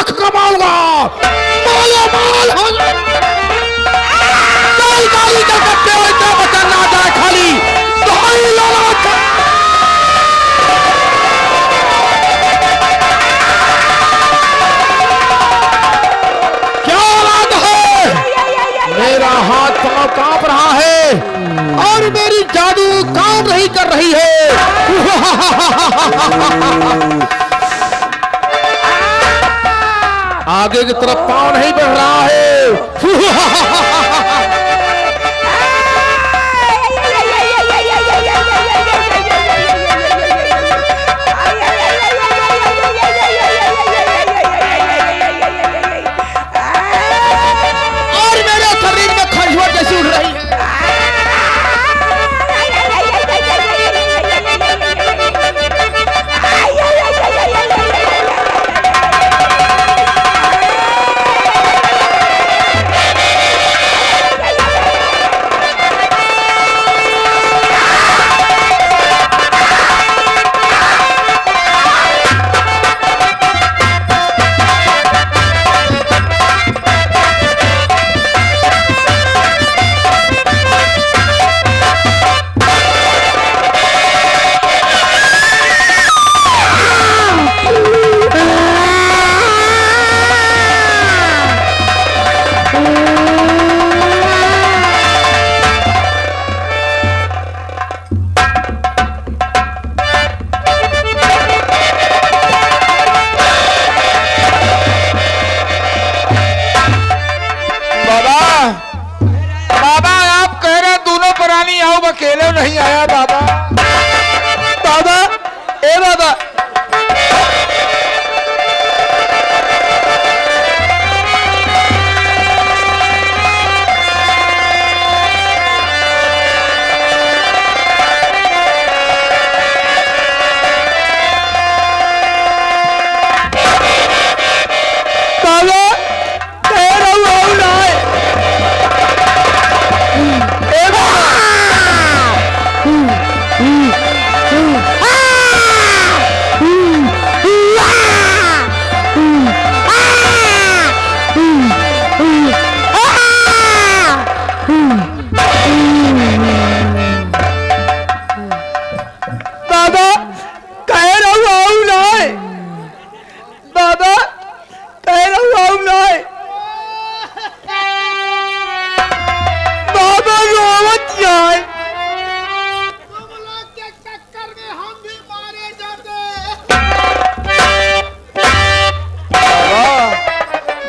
लाख कमाऊंगा, मालो माल हो गाली का कट्टे हुए तो बचन ना जाए खाली 2.5 लाख। क्या बात है, मेरा हाथ पांव कांप रहा है और मेरी जादू काम नहीं कर रही है। आगे की तरफ पांव नहीं बढ़ रहा है। और मेरे शरीर में खंजवा कैसी उड़ रही है। अकेले नहीं आया बाबा। बाबा ए बाबा,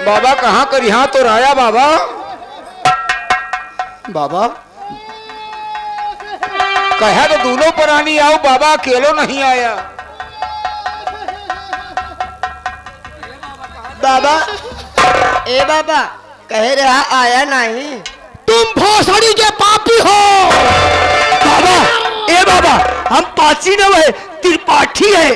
बाबा कहाँ कर यहाँ तो राया बाबा। बाबा कहा तो दोनों प्राणी आओ बाबा, अकेलो नहीं आया। बाबा ए बाबा कह रहा आया नहीं। तुम भोसड़ी के पापी हो। बाबा ए बाबा हम पाची न है, त्रिपाठी है।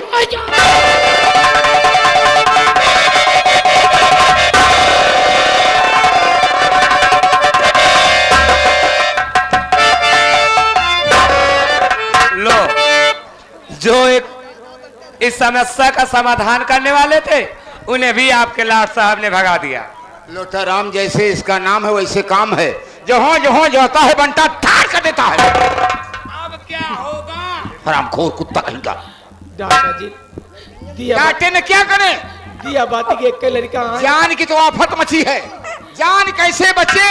लो, जो एक इस समस्या का समाधान करने वाले थे उन्हें भी आपके लाट साहब ने भगा दिया। लोटा राम जैसे इसका नाम है वैसे काम है, जहां जहां जाता है बंटा ठार कर देता है। अब क्या होगा? हरामखोर कुत्ता कहीं का। डॉक्टर जी दिया डांटे ने क्या करे? दिया बाती के एक लड़का जान की तो आफत मची है, जान कैसे बचे?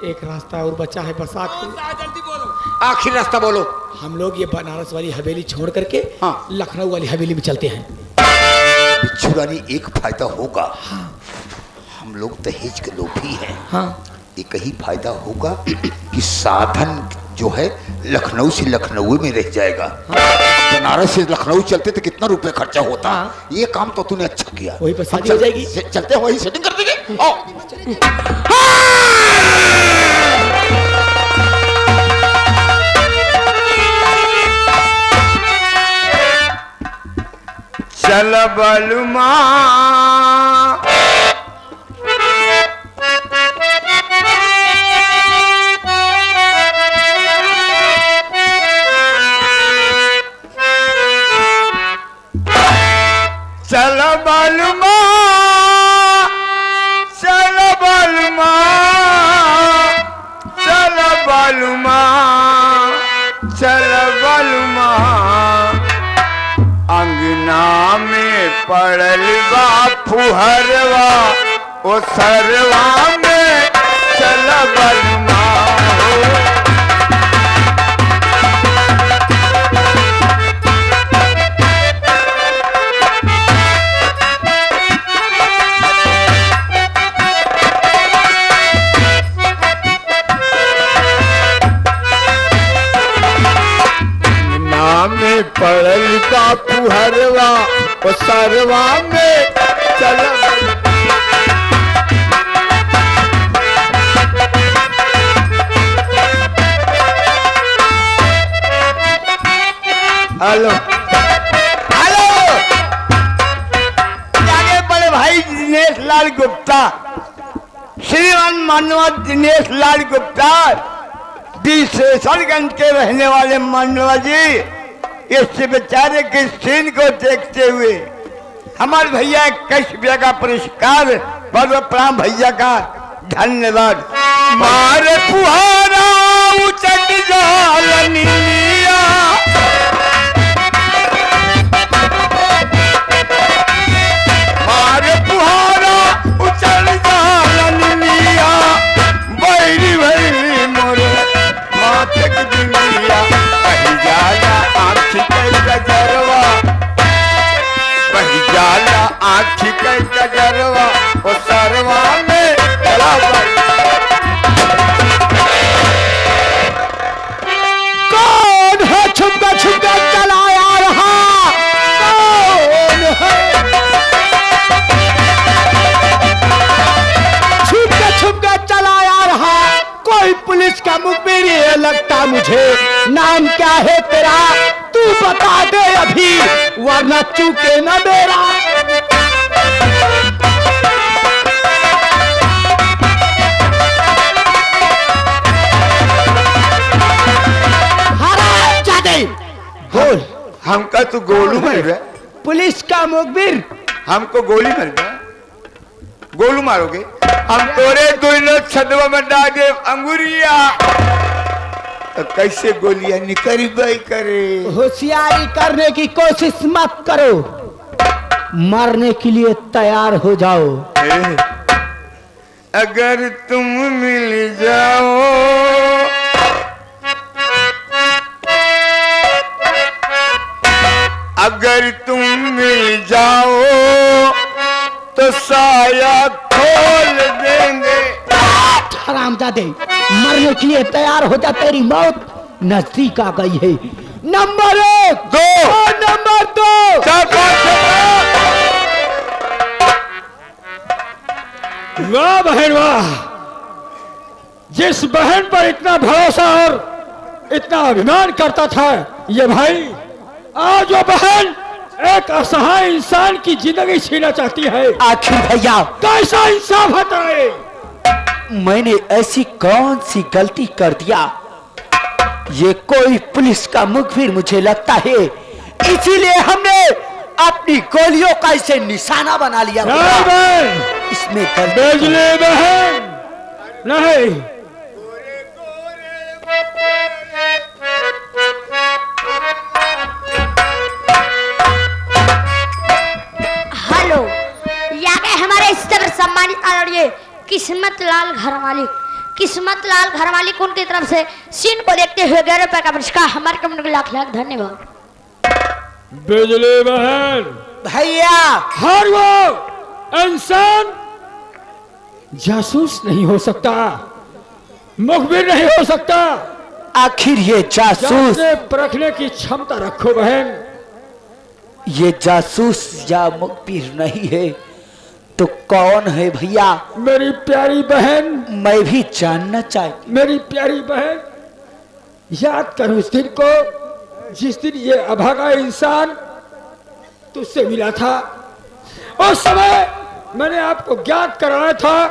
एक रास्ता और बचा है बरसात के। जल्दी बोलो। आखिर रास्ता बोलो। हम लोग ये बनारस वाली हवेली छोड़ करके हाँ। लखनऊ वाली हवेली में चलते हैं। बिच्छू रानी एक फायदा होगा। हाँ। हम लोग दहेज के लोभी हैं। हाँ। एक ही फायदा होगा कि साधन जो है लखनऊ से लखनऊ में रह जाएगा। हाँ। बनारस से लखनऊ चलते तो कितना रुपए खर्चा होता। हाँ। ये काम तो तूने अच्छा किया। वही पर शादी हो जाएगी। चलते वही सेटिंग कर देंगे। चल बलुमा चल बलुमा पड़ल बा फुहरवा ओ सरवा में चल बलमा हो। में पड़ल का फुहरवा ओ सरवा में चल। हेलो हेलो, आगे बड़े भाई दिनेश लाल गुप्ता, श्रीमान मानवा दिनेश लाल गुप्ता, विशेषणगंज के रहने वाले मानवा जी, इस बेचारे के सीन को देखते हुए हमारे भैया 21 रुपया का पुरस्कार पर्वप्राम भैया का धन्यवाद। मार फुहारा उचट जाल नीलिया, मार फुहारा उचट जाल नीलिया, बैरी बैरी मोर माथे की दुनिया, बही जाला आँख के गजरवा, बही जाला आँख के गजरवा ओ सरवा में चला कौन है छुपका छुपका चलाया रहा, कौन है छुपका छुपका चलाया रहा, कोई पुलिस का मुखबिर ये लगता मुझे, नाम क्या है तेरा तू बता दे अभी, वरना चूके न मेरा। बोल, हमका तू गोलू मर गया, पुलिस का मुखबिर, हमको गोली मर गया, गोलू मारोगे, हम तोरे दोनों छदवा में डाले अंगुरिया, तो कैसे गोलियां निकल भाई करे। होशियारी करने की कोशिश मत करो, मरने के लिए तैयार हो जाओ। अगर तुम मिल जाओ अगर तुम मिल जाओ तो साया खोल देंगे। हरामजादे, मरने के लिए तैयार हो जा, तेरी मौत नजदीक आ गई है। नंबर 1 दो और नंबर 2 चार पाँच वाह बहन वाह, जिस बहन पर इतना भरोसा और इतना अभिमान करता था ये भाई, आज वो बहन एक असहाय इंसान की जिंदगी छीना चाहती है। आखिर भैया कैसा इंसाफ होता है। मैंने ऐसी कौन सी गलती कर दिया, ये कोई पुलिस का मुखबिर मुझे लगता है, इसीलिए हमने अपनी गोलियों का इसे निशाना बना लिया। इसमें बिजली बहन नहीं, हेलो, यहाँ के हमारे इस तरह सम्मानित आदरणीय किस्मत लाल घरवाली, किस्मत लाल घरवाली को उनकी तरफ से सीन को देखते हुए 11 रुपए का पुरस्कार हमारे कम्युनिटी को लाख लाख धन्यवाद। बिजली बहन भैया, हर वो इंसान जासूस नहीं हो सकता, मुखबिर नहीं हो सकता। आखिर ये जासूस, जांचने परखने की क्षमता रखो बहन। ये जासूस या मुखबिर नहीं है तो कौन है भैया? मेरी प्यारी बहन, मैं भी जानना चाहती। मेरी प्यारी बहन, याद करो उस दिन को जिस दिन ये अभागा इंसान तुझसे मिला था। उस समय मैंने आपको ज्ञात कराया था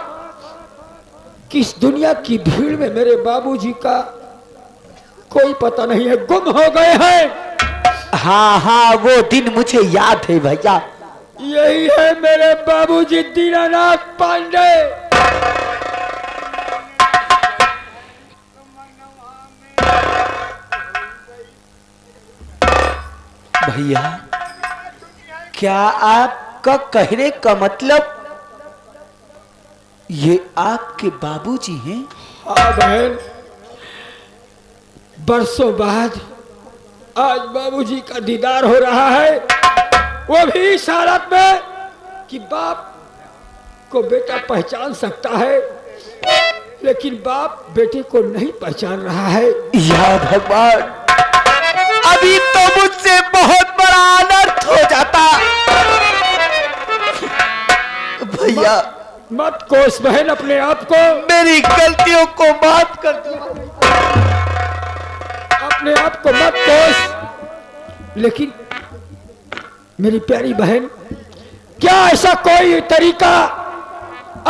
कि इस दुनिया की भीड़ में मेरे बाबूजी का कोई पता नहीं है, गुम हो गए हैं। हाँ हाँ, वो दिन मुझे याद है भैया। यही है मेरे बाबूजी दीनानाथ पांडे। भैया, क्या आप आपका कहने का मतलब ये आपके बाबूजी हैं? हाँ बहन, बरसों बाद आज बाबूजी का दीदार हो रहा है, वो भी इस हालत में कि बाप को बेटा पहचान सकता है, लेकिन बाप बेटे को नहीं पहचान रहा है। या भगवान, अभी तो मुझसे बहुत बड़ा अनर्थ हो जाता। भैया मत कोस बहन अपने आप को, मेरी गलतियों को माफ कर दो। अपने आप को मत कोस। लेकिन मेरी प्यारी बहन, क्या ऐसा कोई तरीका,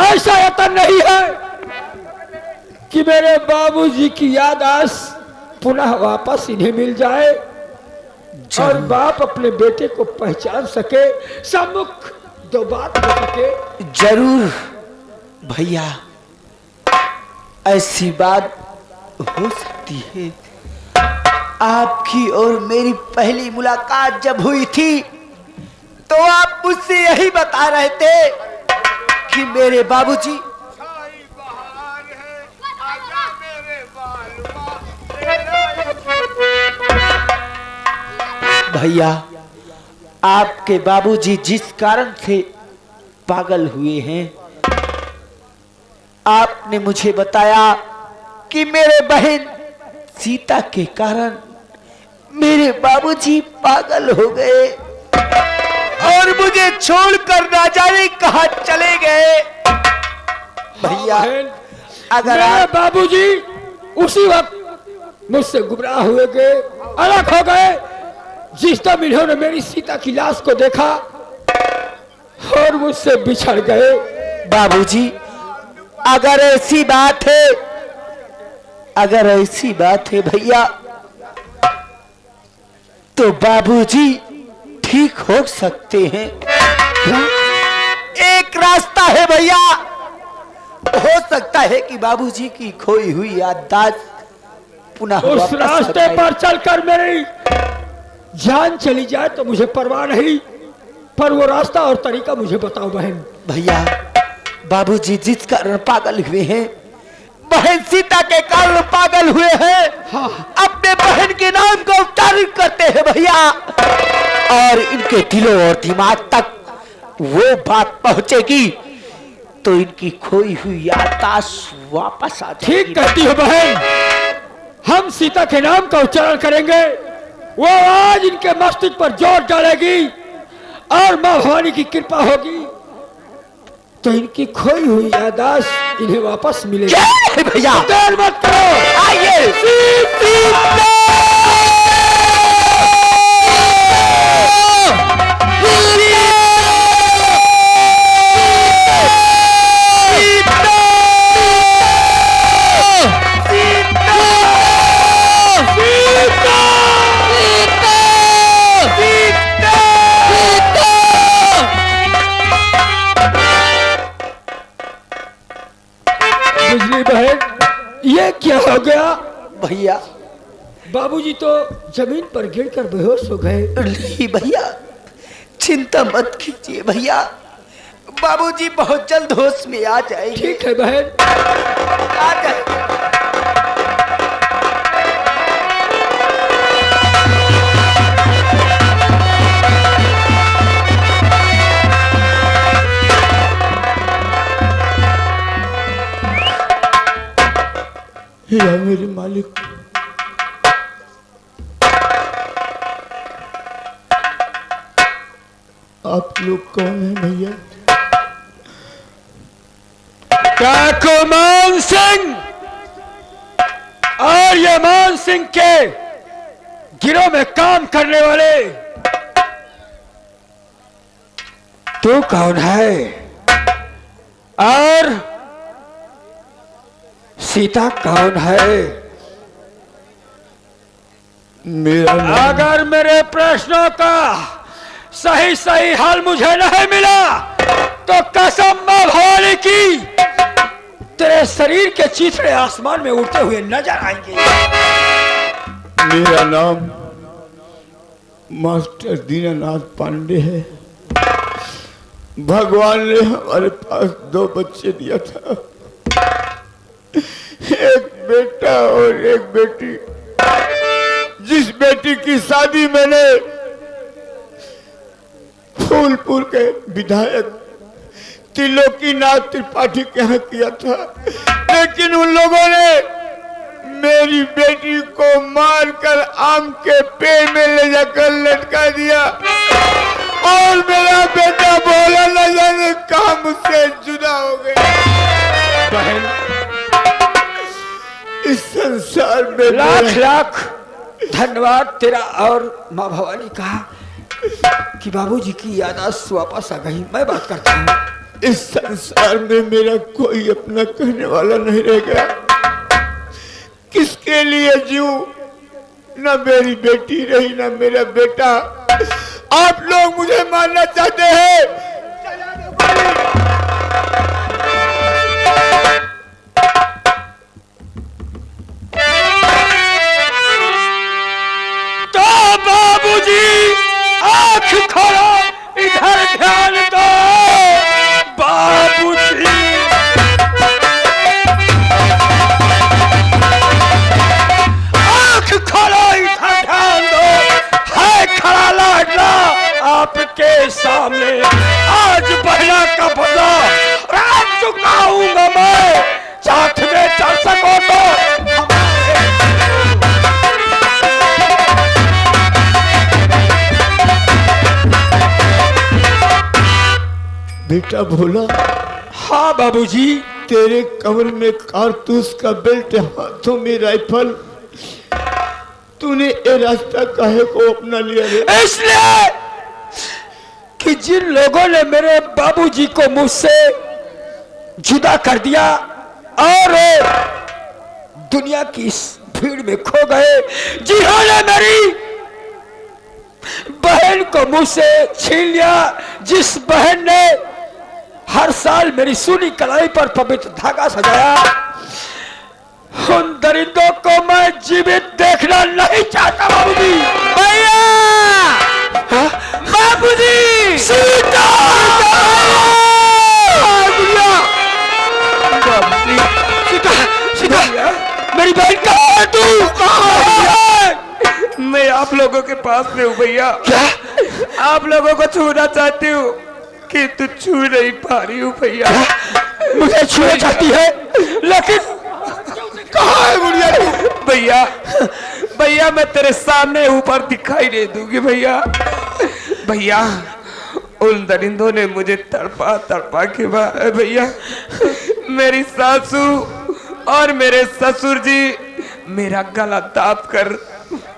ऐसा यतन नहीं है कि मेरे बाबूजी की याददाश्त पुनः वापस इन्हें मिल जाए और बाप अपने बेटे को पहचान सके, सम्मुख दो बात हो सके? जरूर भैया, ऐसी बात हो सकती है। आपकी और मेरी पहली मुलाकात जब हुई थी तो आप मुझसे यही बता रहे थे कि मेरे बाबूजी भैया, आपके बाबूजी जिस कारण से पागल हुए हैं, आपने मुझे बताया कि मेरे बहन सीता के कारण मेरे बाबूजी पागल हो गए और मुझे छोड़कर ना जाने कहां चले गए। भैया, अगर मेरे बाबूजी उसी वक्त मुझसे गुमराह हुए गए, अलग हो गए जिस टाइम इन्होंने मेरी सीता की लाश को देखा और मुझसे बिछड़ गए। बाबूजी, अगर ऐसी बात है भैया, तो बाबूजी ठीक हो सकते हैं। एक रास्ता है भैया, हो सकता है कि बाबूजी की खोई हुई याददाश्त पुनः उस रास्ते पर चलकर मेरी जान चली जाए तो मुझे परवाह नहीं, पर वो रास्ता और तरीका मुझे बताओ बहन। भैया, बाबूजी जिस कारण पागल हुए हैं, बहन सीता के कारण पागल हुए हैं। हाँ। अपने बहन के नाम का उच्चारण करते हैं भैया, और इनके दिलों और दिमाग तक वो बात पहुंचेगी तो इनकी खोई हुई याददाश्त वापस आ जाएगी। ठीक कहती हो बहन, हम सीता के नाम का उच्चारण करेंगे, वो आज इनके मस्तिष्क पर जोर डालेगी और मां भवानी की कृपा होगी तो इनकी खोई हुई याददाश्त इन्हें वापस मिलेगी। जय भैया, देर मत करो, आइए। बिजली बहन, ये क्या हो गया? भैया, बाबूजी तो जमीन पर गिरकर बेहोश हो गए। नहीं भैया, चिंता मत कीजिए भैया, बाबूजी बहुत जल्द होश में आ जाएंगे। ठीक है बहन। आ जाएंगे। या मेरे मालिक, आप लोग कौन हैं भैया? काको मान सिंह और ये मान सिंह के गिरोह में काम करने वाले तू कौन है और सीता कौन है? मेरा नाम अगर मेरे प्रश्नों का सही सही हल मुझे नहीं मिला तो कसम मां भवानी की तेरे शरीर के चीथड़े आसमान में उड़ते हुए नजर आएंगे। मेरा नाम मास्टर दीनानाथ पांडे है। भगवान ने हमारे पास 2 बच्चे दिया था, एक बेटा और एक बेटी। जिस बेटी की शादी मैंने फूलपुर के विधायक त्रिलोकीनाथ त्रिपाठी के यहाँ किया था, लेकिन उन लोगों ने मेरी बेटी को मारकर आम के पेड़ में ले जाकर लटका दिया और मेरा बेटा बोला न जाने कहाँ मुझसे जुदा हो गया। बहन, इस संसार में लाख लाख धन्यवाद तेरा। और माँ भवानी कहा कि बाबूजी की याददाश्त वापस आ गई। मैं बात करता हूँ। इस संसार में मेरा कोई अपना कहने वाला नहीं रह गया। किसके लिए जीऊं? न मेरी बेटी रही, न मेरा बेटा। आप लोग मुझे मारना चाहते हैं। तो बाबूजी आंख खोलो, इधर ध्यान दो। बाबूजी आंख खोलो, इधर ध्यान दो। है खड़ा लाडला आपके सामने। आज बहना का बदला रात चुकाऊंगा मैं। साथ में चल सको तो बेटा भोला। हाँ बाबूजी। तेरे कमर में कारतूस का बेल्ट, हाथों में राइफल। तूने ये रास्ता काहे को अपना लिया रे? इसलिए कि जिन लोगों ने मेरे बाबूजी को मुझसे जुदा कर दिया और दुनिया की इस भीड़ में खो गए, जिन्होंने मेरी बहन को मुझसे छीन लिया, जिस बहन ने हर साल मेरी सूनी कलाई पर पवित्र धागा सजाया, उन दरिंदों को मैं जीवित देखना नहीं चाहता बाबूजी। भैया, बाबूजी, सीता, सीता, सीता, मेरी बहन कहाँ है तू? मैं आप लोगों के पास में हूँ भैया। क्या? आप लोगों को छूना चाहती हूँ कि तू छू नहीं पा रही हूँ भैया। मुझे छूना चाहती है, लेकिन कहाँ है बुढ़िया तू? भैया, भैया मैं तेरे सामने ऊपर दिखाई नहीं दूंगी भैया। भैया, उन दरिंदों ने मुझे तड़पा तड़पा के मारा है भैया। मेरी सासू और मेरे ससुर जी मेरा गला दाब कर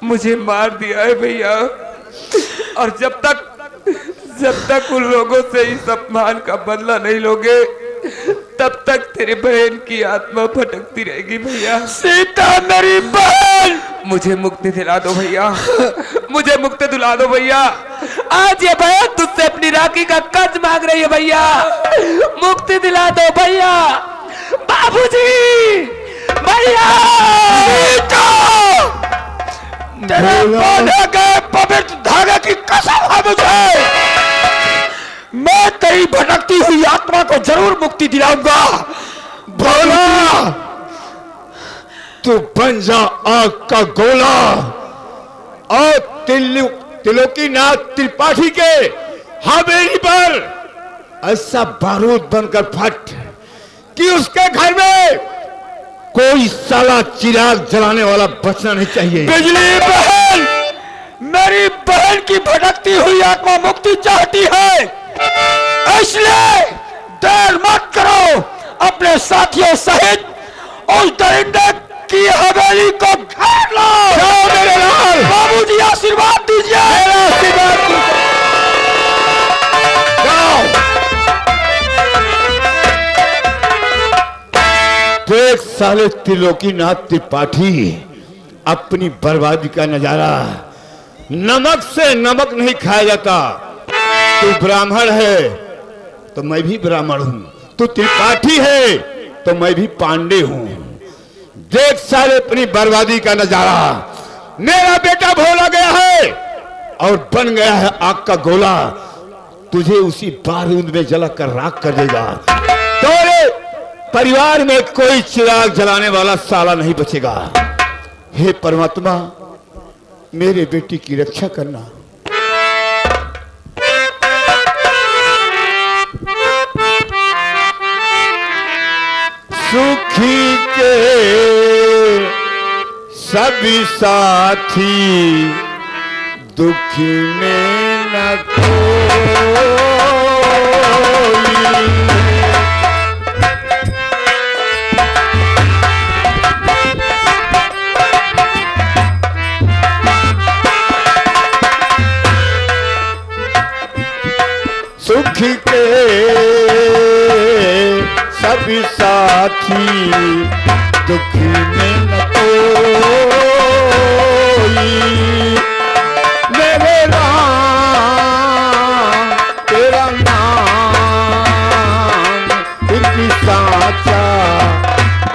मुझे मार दिया है भैया। और जब तक उन लोगों से इस अपमान का बदला नहीं लोगे, तब तक तेरी बहन की आत्मा भटकती रहेगी भैया। सीता मेरी बहन, मुझे मुक्ति दिला दो भैया, मुझे मुक्ति दिला दो भैया। आज ये बहन तुझसे अपनी राखी का कर्ज मांग रही है भैया। मुक्ति दिला दो भैया। बाबूजी, भैया, तेरे बांधे गए पवित्र धागे की कसम है मुझे। मैं तेरी भटकती हुई आत्मा को जरूर मुक्ति दिलाऊंगा। भोला, तू बन जा आग का गोला और त्रिलोकीनाथ त्रिपाठी के हवेली पर ऐसा बारूद बनकर फट कि उसके घर में कोई साला चिराग जलाने वाला बचना नहीं चाहिए। बिजली बहन, मेरी बहन की भटकती हुई आत्मा मुक्ति चाहती है, इसलिए देर मत करो। अपने साथियों सहित उस दरिंदे की हवेली को घेर लो। जाओ मेरे लाल। बाबूजी आशीर्वाद दीजिए। मेरा आशीर्वाद दीजिए। जाओ। देख साले त्रिलोकीनाथ त्रिपाठी अपनी बर्बादी का नजारा। नमक से नमक नहीं खाया जाता। तू ब्राह्मण है तो मैं भी ब्राह्मण हूं, तू त्रिपाठी है तो मैं भी पांडे हूं। देख साले अपनी बर्बादी का नजारा। मेरा बेटा भोला गया है और बन गया है आग का गोला। तुझे उसी बारूद में जलाकर राख कर देगा। तेरे परिवार में कोई चिराग जलाने वाला साला नहीं बचेगा। हे परमात्मा, मेरे बेटी की रक्षा करना। सुखी के सभी साथी, दुखी में न कोई। सुखी के सभी साथी, दुखी में न कोई। मेरे राम तेरा नाम फिर भी साचा,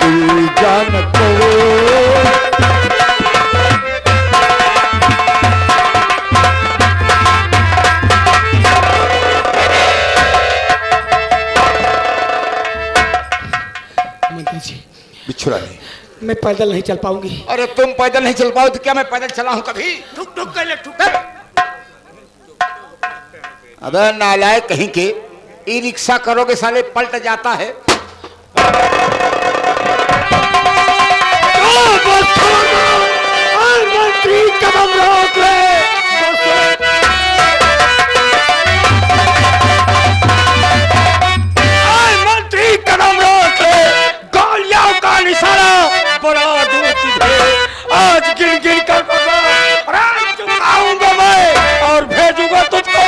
तू जान को। मंत्री जी, बिच्छू रानी, मैं पैदल नहीं चल पाऊंगी। अरे तुम पैदल नहीं चल पाओ तो क्या मैं पैदल चला हूं कभी? ठुक ठुक कर ले, ठुक। अबे नालायक कहीं के, ई रिक्शा करोगे साले पलट जाता है। मंत्री कदम रोक ले। मंत्री कदम रोक ले। गोलियों का निशाना बड़ा दूर तुझे आज गिर गिर कर चुकाऊंगा मैं और भेजूंगा तुझको।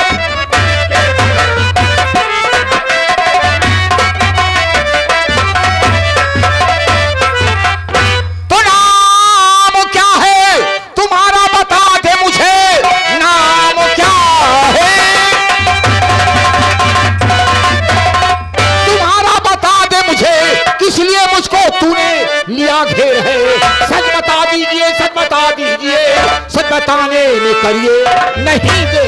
तो नाम क्या है तुम्हारा, बता दे मुझे, नाम क्या है तुम्हारा, बता दे मुझे, किस लिए मुझको तूने लिया घेर है। सच बता दीजिए, सच बता दीजिए, सच बताने में करिए नहीं दे।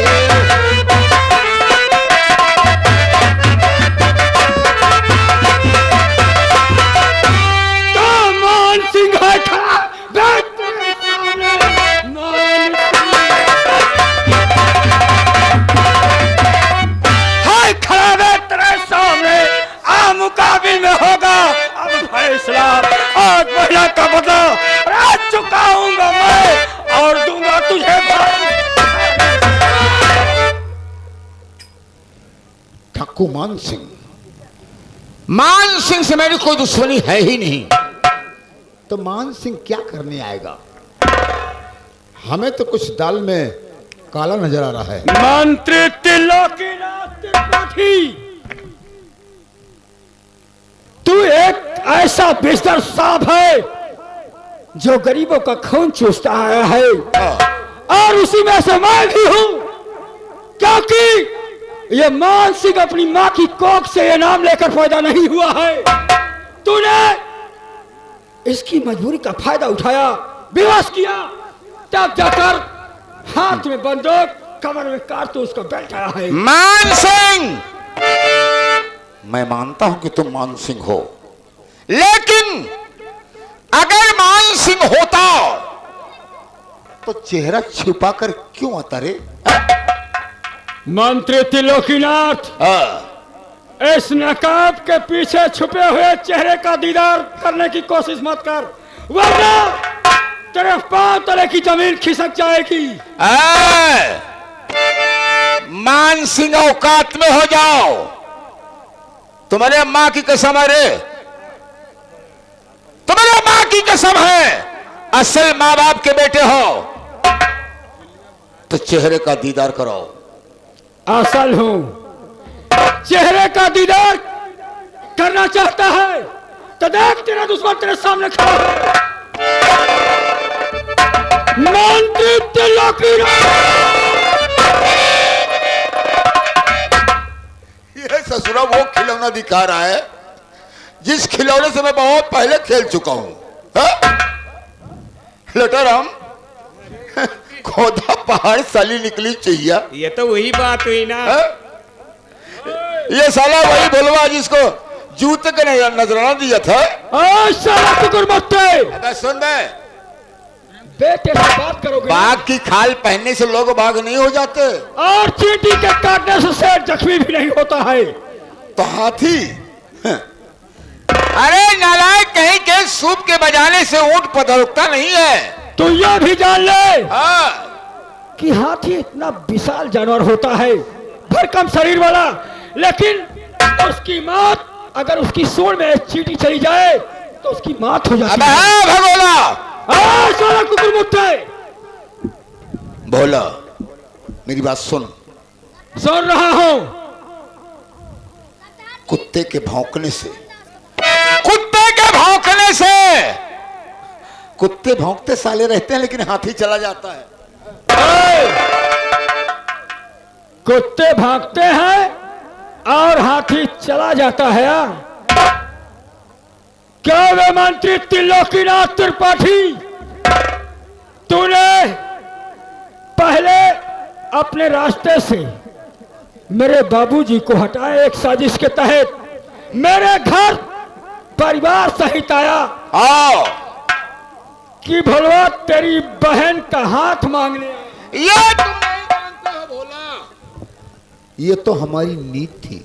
मान सिंह है खड़ा, बैठ तेरे सामने। मान है खड़ा, बैठ तेरे सामने। आ मुकाबिल में होगा अब फैसला। आज महिला का बदला रात चुकाऊंगा मैं और दूंगा तुझे ठाकुर मान सिंह, मान सिंह से मेरी कोई दुश्मनी है ही नहीं। तो मान सिंह क्या करने आएगा? हमें तो कुछ दाल में काला नजर आ रहा है। मंत्री त्रिलोकीनाथ त्रिपाठी, तू एक ऐसा बेशर सांप है जो गरीबों का खून चूसता आया है और उसी में से मैं भी हूं, क्योंकि ये मान सिंह अपनी मां की कोख से ये नाम लेकर पैदा नहीं हुआ है। तूने इसकी मजबूरी का फायदा उठाया, विवश किया, तब जाकर हाथ में बंदूक, कमर में कारतूस का बेल्ट आया है। मान सिंह, मैं मानता हूं कि तुम मान सिंह हो, लेकिन अगर मान सिंह होता तो चेहरा छिपाकर क्यों आता रे? मंत्री त्रिलोकीनाथ, इस नकाब के पीछे छुपे हुए चेहरे का दीदार करने की कोशिश मत कर, वरना तेरे पांव तले की जमीन खिसक जाएगी। मान सिंह औकात में हो जाओ। तुम्हारे मां की कसम है रे, तुम्हारे मां की कसम है, असल मां बाप के बेटे हो तो चेहरे का दीदार कराओ। असल हूं, चेहरे का दीदार करना चाहता है तो देख, तेरा दुश्मन तेरे सामने खड़ा है। मंत्री त्रिलोकीनाथ, ये ससुरा वो खिलौना दिखा रहा है जिस खिलौने से मैं बहुत पहले खेल चुका हूं। लटाराम, खोदा पहाड़ साली निकली चाहिए। ये तो वही बात हुई ना। ये साला वही भोलवा जिसको जूते का नजराना दिया था। साला कुकुर मुत्ते, अबे सुन बे, बेटे से बात करोगे? बाघ की खाल पहनने से लोग बाघ नहीं हो जाते, और चींटी के काटने से शेर जख्मी भी नहीं होता है। तो हाथी। अरे नालायक, कहीं के सूप के बजाने से ऊंट पधरता नहीं है। तो यह भी जान ले हाँ, कि हाथी इतना विशाल जानवर होता है, भरकम शरीर वाला, लेकिन उसकी मौत अगर उसकी सूंड में चींटी चली जाए तो उसकी मौत हो जाती है। हाँ भगोला, साला कुकुर मुत्ते, भोला मेरी बात सुन। सुन रहा हूं। कुत्ते के भौंकने से, कुत्ते के भौंकने से कुत्ते भौंकते साले रहते हैं लेकिन हाथी चला जाता है। कुत्ते भागते हैं और हाथी चला जाता है। क्या वे मंत्री त्रिलोकीनाथ त्रिपाठी, तूने पहले अपने रास्ते से मेरे बाबूजी को हटाया, एक साजिश के तहत मेरे घर परिवार सहित आया। आओ, कि भोलवा तेरी बहन का हाथ मांगने। ये तुम नहीं जानते हो भोला। ये तो हमारी नीत थी।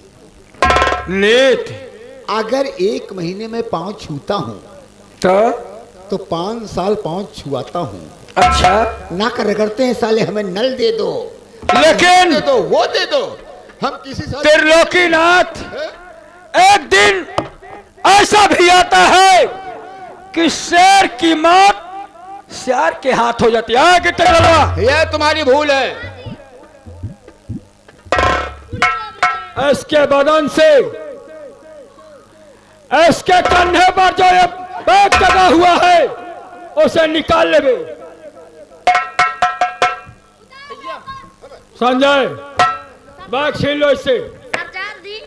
नीत? अगर 1 महीने में पांव छूता हूँ तो 5 साल पांव छुआता हूँ। अच्छा, ना कर रगड़ते हैं साले, हमें नल दे दो, लेकिन दे दो, वो दे दो। हम किसी साले त्रिलोकीनाथ, एक दिन ऐसा भी आता है कि शेर की मौत शेर के हाथ हो जाती है। कि ये तुम्हारी भूल है। इसके बदन से, इसके कंधे पर जो ये बैग लगा हुआ है उसे निकाल ले। संजय, बैग छीन लो इससे। सरदार जी,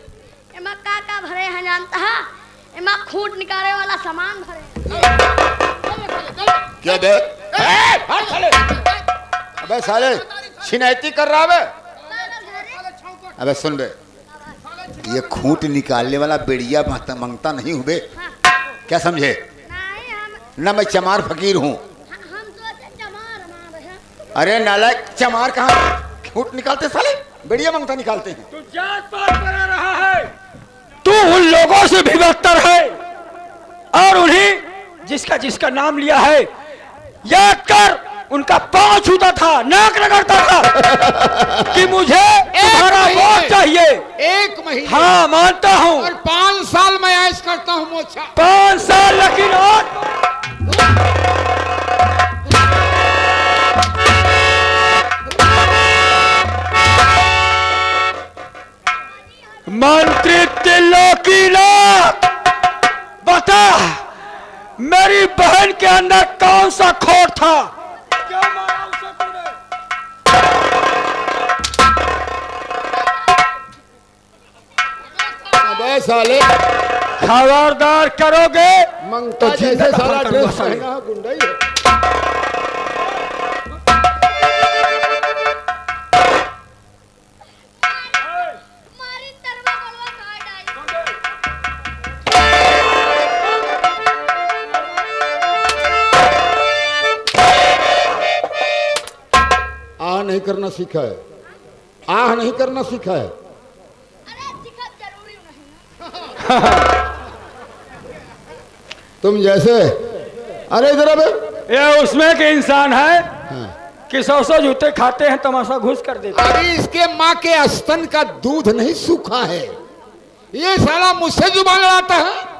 एमा का भरे हैं जानता है? एमा खूंट निकाले वाला सामान भरे। क्या दे? अबे साले छिनैती कर रहा है। अबे सुन बे, ये खूंट निकालने वाला बेड़िया मांगता नहीं हूँ बे। क्या समझे? नहीं, हम ना मैं चमार फकीर हूँ। हम तो चमार मार रहे हैं। अरे नालायक, चमार कहाँ खूंट निकालते साले, बेड़िया मांगता निकालते हैं। तू जात पात करा रहा है, तू उन लोगों से भी बदतर है, और उन्हीं जिसका जिसका नाम लिया है याद कर उनका पांव छूता था, नाक रगड़ता था कि मुझे तुम्हारा वोट चाहिए। 1 महीने? हाँ मानता हूँ। और 5 साल मैं ऐश करता हूँ मोचा। 5 साल, लेकिन और मंत्री त्रिलोकीनाथ, बता मेरी बहन के अंदर कौन सा खोट था? क्या मारा उसे तूने? अबे साले, खबरदार करोगे मंगता तो जैसे जिंदा साला दफन ड्रेस करूंगा साले। पहना है, गुंडा ही है। मारी तरवा बलवा काट आई। आ नहीं करना सीखा है, आह नहीं करना सीखा है। अरे सिखत जरूरी नहीं। तुम जैसे, अरे इधर अबे, ये उसमें के इंसान है कि 100 जूते खाते हैं, तमाशा घुस कर देते हैं। अरे इसके माँ के स्तन का दूध नहीं सूखा है। ये साला मुझसे जुबान लड़ाता है।